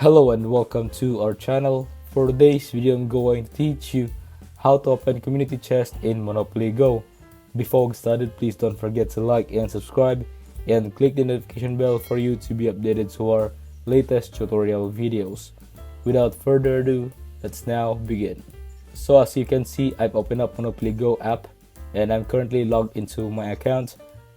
Hello and welcome to our channel. For today's video, I'm going to teach you how to open community chest in Monopoly Go. Before we started, please don't forget to like and subscribe and click the notification bell for you to be updated to our latest tutorial videos. Without further ado, let's now begin. So as you can see, I've opened up Monopoly Go app and I'm currently logged into my account.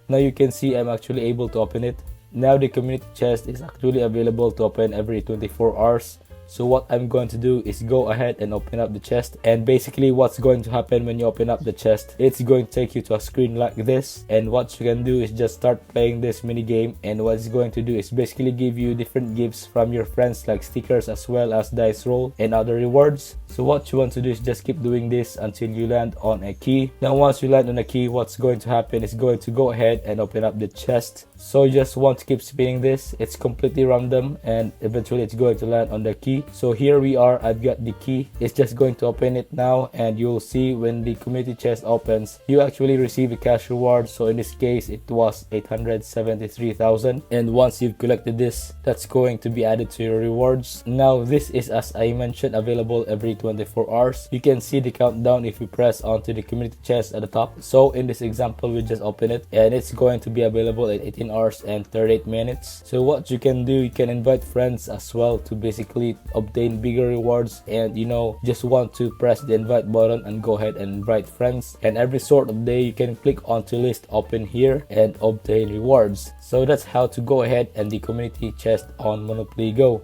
Now you can see I'm actually able to open it. Now the community chest is actually available to open every 24 hours. So what I'm going to do is go ahead and open up the chest, and basically what's going to happen when you open up the chest, it's going to take you to a screen like this, and what you can do is just start playing this mini game, and what it's going to do is basically give you different gifts from your friends like stickers as well as dice roll and other rewards. So what you want to do is just keep doing this until you land on a key. Now once you land on a key, what's going to happen is going to go ahead and open up the chest. So you just want to keep spinning this. It's completely random and eventually it's going to land on the key. So here we are, I've got the key. It's just going to open it now, and you'll see when the community chest opens, you actually receive a cash reward. So in this case, it was 873,000, and once you've collected this, that's going to be added to your rewards. Now this is, as I mentioned, available every 24 hours. You can see the countdown if you press onto the community chest at the top. So in this example, we just open it and it's going to be available at 18 hours and 38 minutes. So what you can do, you can invite friends as well to basically obtain bigger rewards, and just want to press the invite button and go ahead and invite friends, and every sort of day you can click onto list open here and obtain rewards. So that's how to go ahead and the community chest on Monopoly Go.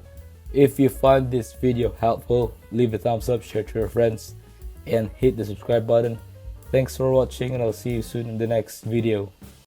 If you find this video helpful, leave a thumbs up, share to your friends, and hit the subscribe button. Thanks for watching, and I'll see you soon in the next video.